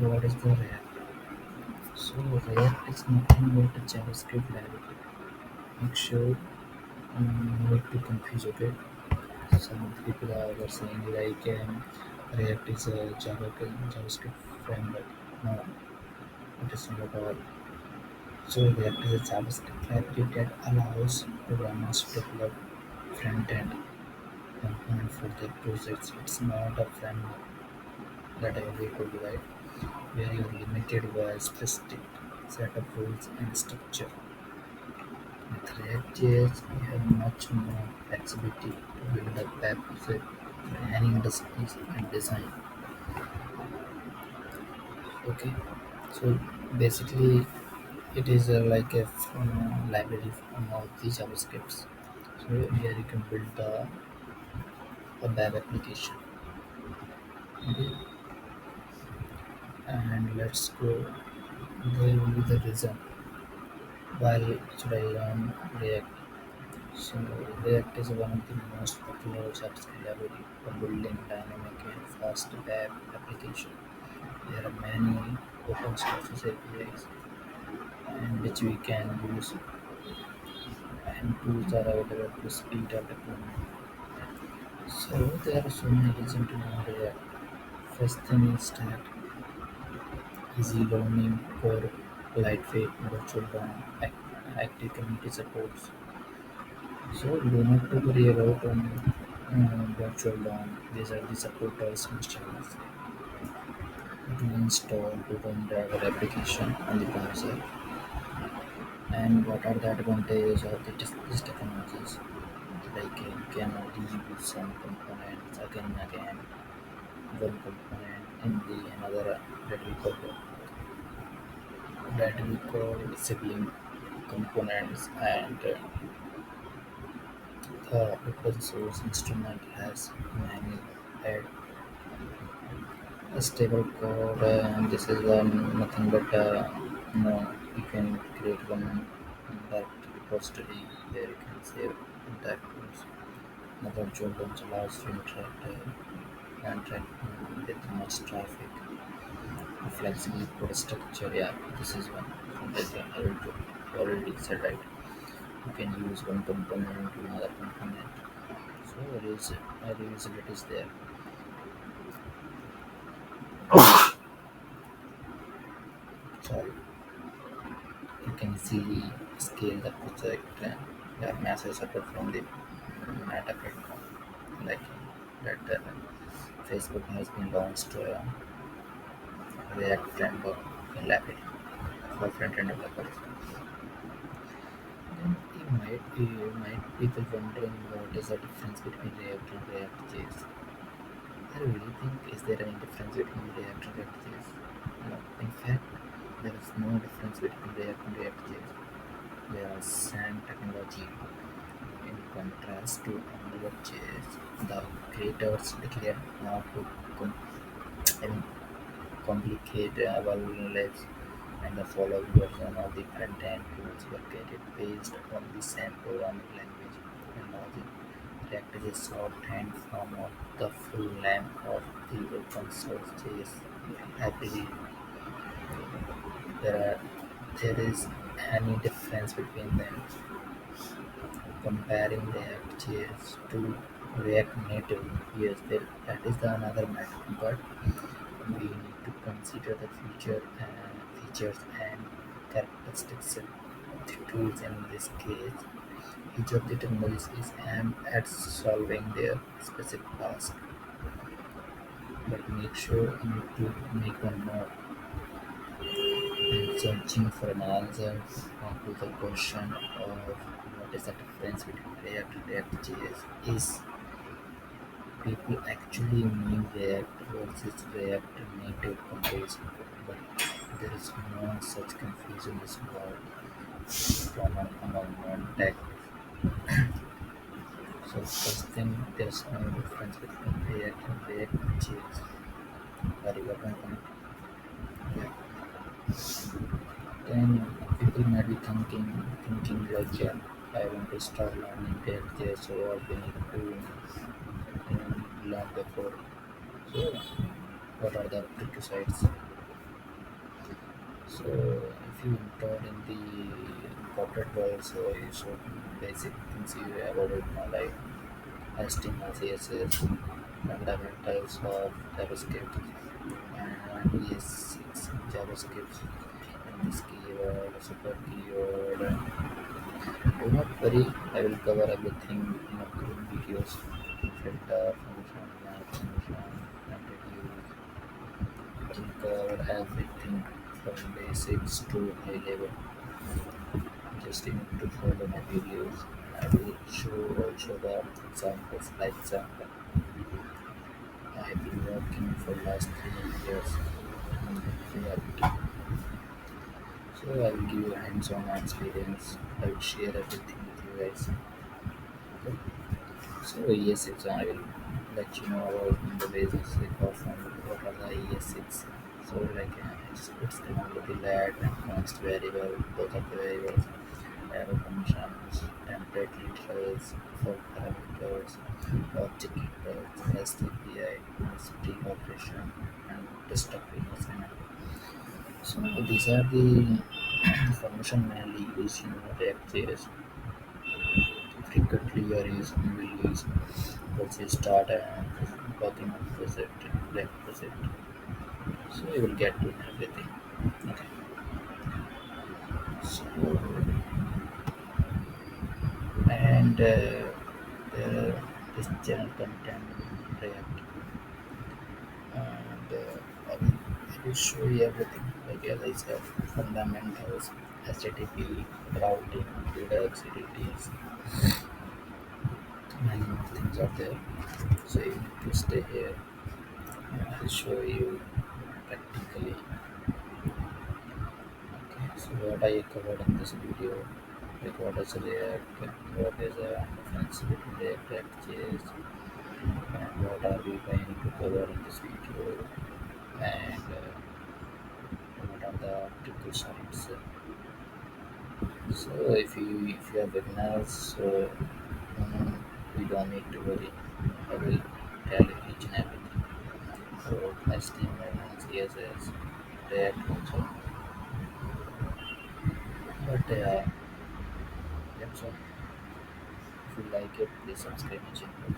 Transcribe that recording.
what is the React? So React is nothing but a JavaScript library. Make sure not to confuse. Okay, some people are saying like React is a JavaScript framework. No, it is not at all. So React is a JavaScript library that allows programmers to develop front-end component for their projects. It's not a framework that I already told you, right? Where you're limited by a specific set of rules and structure. With ReactJS, you have much more flexibility to build a web project for any industries and design. Okay, so basically, it is like a library of the JavaScripts. So here you can build a web application. Okay, and let's go. There will be the reason why should I learn React. So React is one of the most popular JavaScript library for building dynamic and fast web application. There are many open source APIs and which we can use, and tools are available to speed up deployment. So there are so many reasons to learn React. First thing is that easy learning for lightweight virtual DOM, active community supports. So you do not to worry about virtual DOM. These are the supporters instruments to install to run our application on the browser. And what are the advantages of these technologies? Like you can reuse some components again and again, one component in the another that we call sibling components, and the open source instrument has many add a stable code, and this is nothing but you can create one direct repository where you can save entire codes. Another job launch allows to interact with much traffic. A flexible code structure, yeah, this is one. As I already said, right? You can use one component to another component. So reusability is there. Sorry, you can see scale the project and have massive support from the Meta platform. Like that, Facebook has been launched React framework in Rapid for front-end developers. Then you might people wondering what is the difference between React and React.js. I really think is there any difference between React and React.js? No. In fact, there is no difference between React and React.js. They are same technology. In contrast to AngularJS, the creators declared not to com- I mean, complicate our lives, and the following version of the front-end tools were created based on the same programming language and logic. React is a shorthand form of the full name of the open source JS library. There, there is any difference between them. Comparing React.js to React Native, yes, that is the another matter. But we need to consider the features and characteristics of the tools in this case. Each of the technologies is aimed at solving their specific task, but make sure you to make one note and searching for an answer to the question of what is the difference between React and React.js is people actually mean React versus React Native comparison, but there is no such confusion as well from among non-tech. So first thing, there's no difference between React and React.js. Are you got my point? Yeah. Then people might be thinking like, yeah, I want to start learning React.js, so what we need to learn before. So what are the prerequisites? So if you entered in the corporate world, so you should basic things you have already know like HTML, CSS, fundamentals of JavaScript, and ES6 JavaScript, and this keyword, super keyword. Do not worry, I will cover everything in upcoming videos. Filter, function, map function, and cover everything from basics to high level. Just you need to follow my videos. I will show also the examples like example. I've been working for last 3 years in React. So I will give you hands-on experience. I will share everything with you guys. Okay. So ES6, I will let you know about the basics of what are the ES6. So like it's the lad and const variable, both of the variables, arrow functions, template literals, for parameters, object literals, REST API, spring operation, and desktop assignment. So these are the function mainly used in React.js. Frequently you will use once you start working on project, React project. So you will get to know everything. Okay. So and this channel content React and I will show you everything like as I said fundamentals, HTTP, routing, Redux, utilities, many more things are there. So you need to stay here. I'll show you practically. Okay, so what I covered in this video, like what is React, what is the difference between React, React.js, and what are we going to cover in this video, and what are the precautions. So if you are beginners, so you don't need to worry. I will tell you each and everything. So HTML and CSS, React also. But that's all. If you like it, please subscribe my channel.